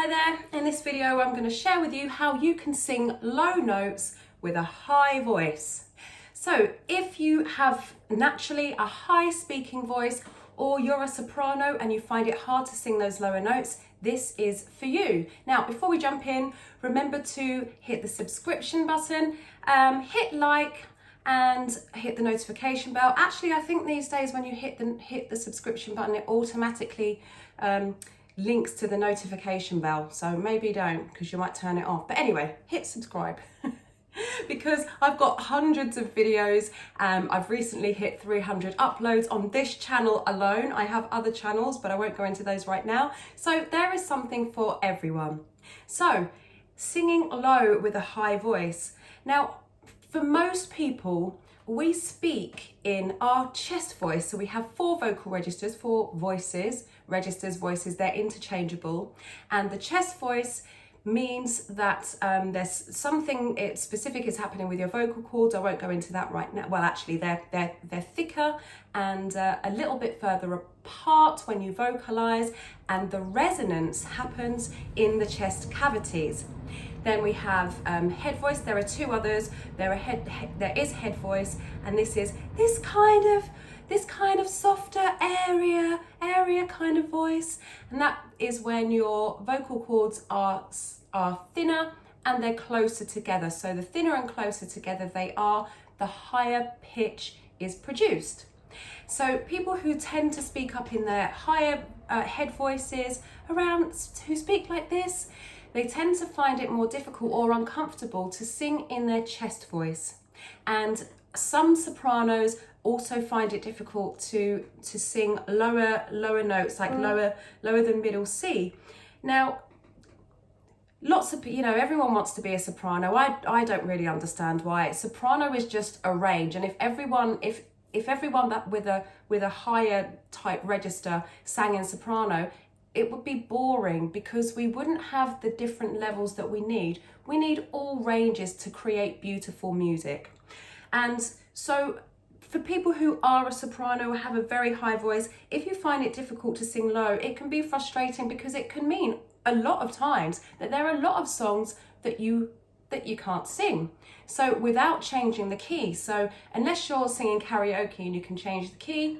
there, in this video I'm going to share with you how you can sing low notes with a high voice. So if you have naturally a high speaking voice or you're a soprano and you find it hard to sing those lower notes, this is for you. Now before we jump in, remember to hit the subscription button, hit like and hit the notification bell. Actually, I think these days when you hit the subscription button, it automatically links to the notification bell, so maybe don't, because you might turn it off. But anyway, hit subscribe because I've got hundreds of videos. I've recently hit 300 uploads on this channel alone. I have other channels, but I won't go into those right now. So there is something for everyone. So singing low with a high voice. Now, for most people, we speak in our chest voice. So we have 4 vocal registers, 4 voices, voices, they're interchangeable. And the chest voice means that there's something specific is happening with your vocal cords. I won't go into that right now. Well, actually, they're thicker and a little bit further apart when you vocalize, and the resonance happens in the chest cavities. Then we have head voice. There are 2 others. There is head voice, and this is this kind of softer area kind of voice, and that is when your vocal cords are thinner and they're closer together. So the thinner and closer together they are, the higher pitch is produced. So people who tend to speak up in their higher head voices, who speak like this, they tend to find it more difficult or uncomfortable to sing in their chest voice. And some sopranos also find it difficult to sing lower notes, like lower than middle C. Now, lots of, everyone wants to be a soprano. I don't really understand why. Soprano is just a range, and if everyone that with a higher type register sang in soprano, it would be boring because we wouldn't have the different levels that we need. We need all ranges to create beautiful music. And so for people who are a soprano or have a very high voice, if you find it difficult to sing low, it can be frustrating because it can mean a lot of times that there are a lot of songs that you can't sing. So without changing the key, so unless you're singing karaoke and you can change the key,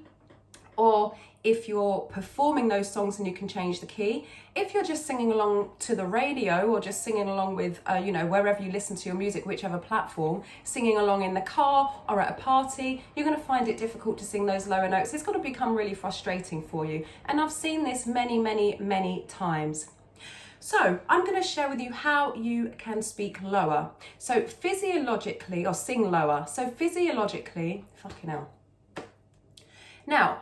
or if you're performing those songs and you can change the key, if you're just singing along to the radio or just singing along with, wherever you listen to your music, whichever platform, singing along in the car or at a party, you're going to find it difficult to sing those lower notes. It's going to become really frustrating for you. And I've seen this many times. So I'm going to share with you how you can speak lower. So physiologically, or sing lower. So physiologically, fucking hell. Now,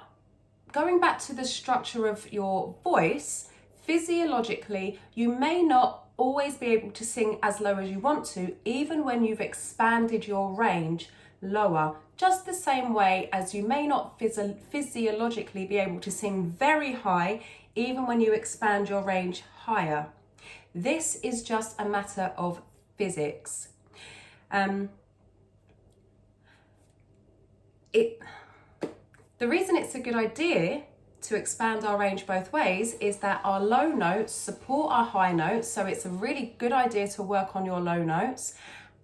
going back to the structure of your voice, physiologically, you may not always be able to sing as low as you want to, even when you've expanded your range lower, just the same way as you may not physiologically be able to sing very high, even when you the range higher. This is just a matter of physics. The reason it's a good idea to expand our range both ways is that our low notes support our high notes, so it's a really good idea to work on your low notes,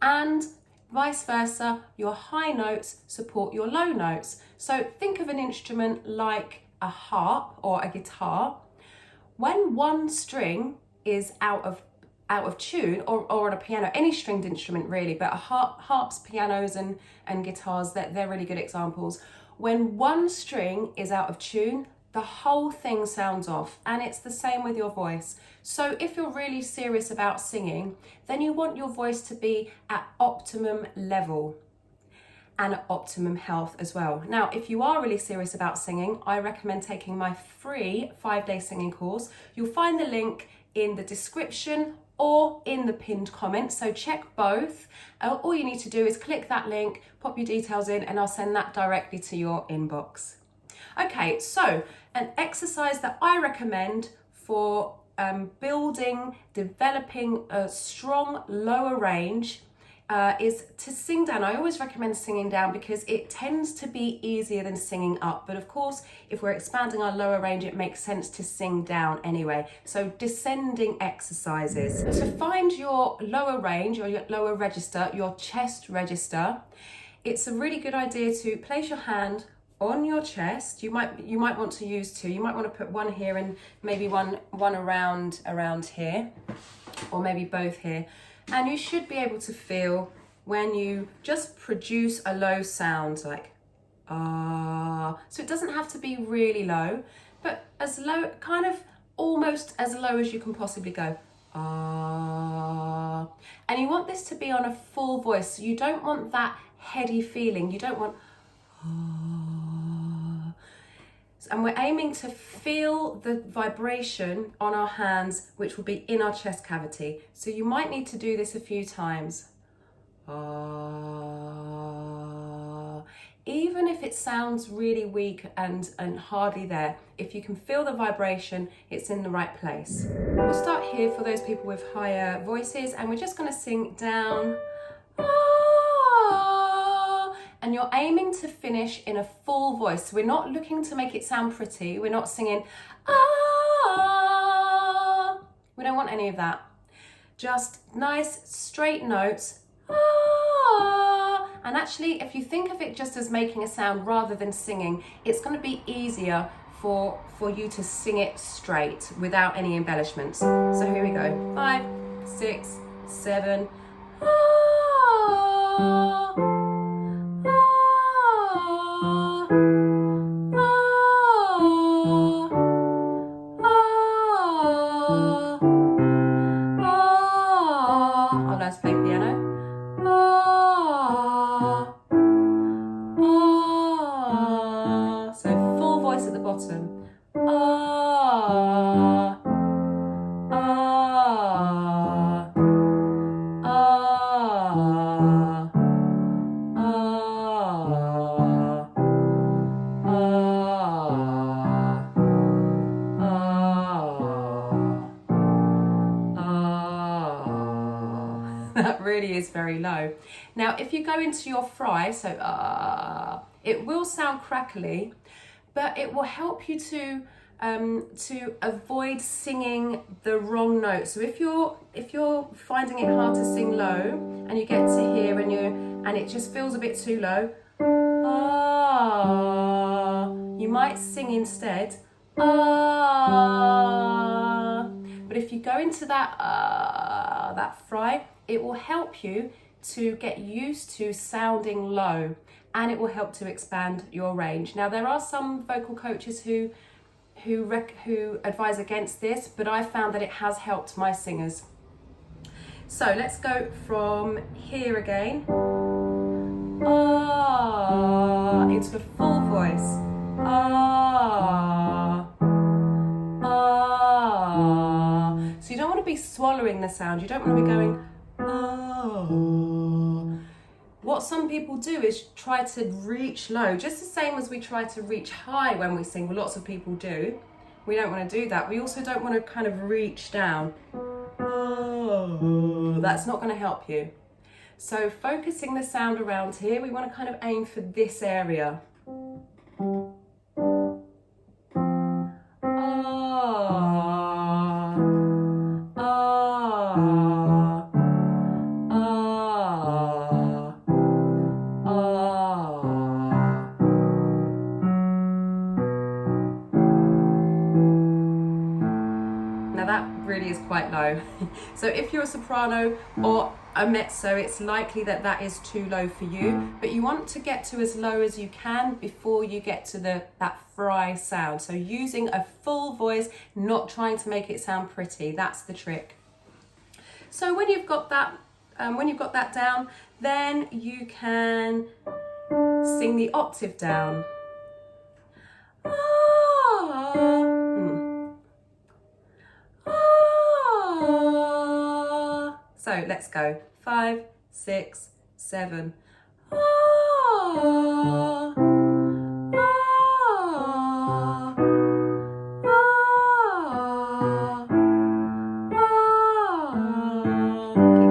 and vice versa, your high notes support your low notes. So think of an instrument like a harp or a guitar. When one string is out of tune, or on a piano, any stringed instrument really, but harps, pianos and guitars, they're really good examples. When one string is out of tune, the whole thing sounds off, and it's the same with your voice. So if you're really serious about singing, then you want your voice to be at optimum level and at optimum health as well. Now, if you are really serious about singing, I recommend taking my free 5-day singing course. You'll find the link in the description or in the pinned comment, so check both. All you need to do is click that link, pop your details in, and I'll send that directly to your inbox. Okay, so an exercise that I recommend for developing a strong lower range is to sing down. I always recommend singing down because it tends to be easier than singing up. But of course, if we're expanding our lower range, it makes sense to sing down anyway. So descending exercises. To find your lower range or your lower register, your chest register, it's a really good idea to place your hand on your chest. You might want to use two. You might want to put one here and maybe one around here, or maybe both here. And you should be able to feel when you just produce a low sound like ah. So it doesn't have to be really low, but as low, kind of almost as low as you can possibly go. Ah. And you want this to be on a full voice. So you don't want that heady feeling. You don't want ah. And we're aiming to feel the vibration on our hands, which will be in our chest cavity. So you might need to do this a few times. Even if it sounds really weak and hardly there, if you can feel the vibration, it's in the right place. We'll start here for those people with higher voices, and we're just going to sing down. And you're aiming to finish in a full voice. So we're not looking to make it sound pretty. We're not singing, ah. We don't want any of that. Just nice, straight notes, ah. And actually, if you think of it just as making a sound rather than singing, it's going to be easier for you to sing it straight without any embellishments. So here we go. 5, 6, 7, ah. I'll learn to play piano. So full voice at the bottom. That really is very low. Now, if you go into your fry, so it will sound crackly, but it will help you to avoid singing the wrong note. So if you're finding it hard to sing low, and you get to here and it just feels a bit too low, you might sing instead. But if you go into that fry, it will help you to get used to sounding low, and it will help to expand your range. Now, there are some vocal coaches who advise against this, but I found that it has helped my singers. So let's go from here again, into a full voice, So you don't want to be swallowing the sound. You don't want to be going, What some people do is try to reach low, just the same as we try to reach high when we sing. Well, lots of people do. We don't want to do that. We also don't want to kind of reach down. That's not going to help you. So focusing the sound around here, we want to kind of aim for this area. Now that really is quite low. So if you're a soprano or a mezzo, it's likely that that is too low for you, but you want to get to as low as you can before you get to that fry sound. So using a full voice, not trying to make it sound pretty, that's the trick. So when you've got that down, then you can sing the octave down. So let's go. 5, 6, 7. Keep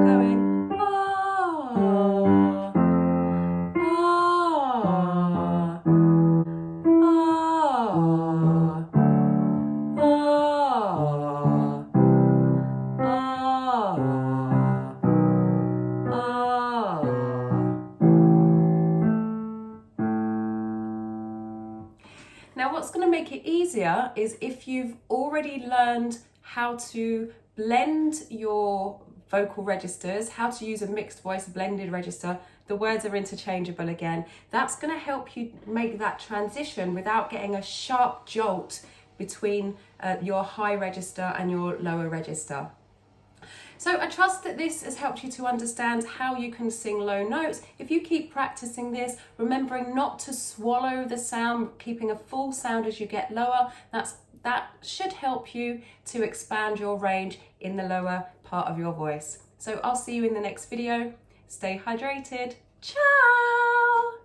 going. ah, ah. Now what's going to make it easier is if you've already learned how to blend your vocal registers, how to use a mixed voice blended register, the words are interchangeable again. That's going to help you make that transition without getting a sharp jolt between your high register and your lower register. So I trust that this has helped you to understand how you can sing low notes. If you keep practicing this, remembering not to swallow the sound, keeping a full sound as you get lower, that should help you to expand your range in the lower part of your voice. So I'll see you in the next video. Stay hydrated. Ciao!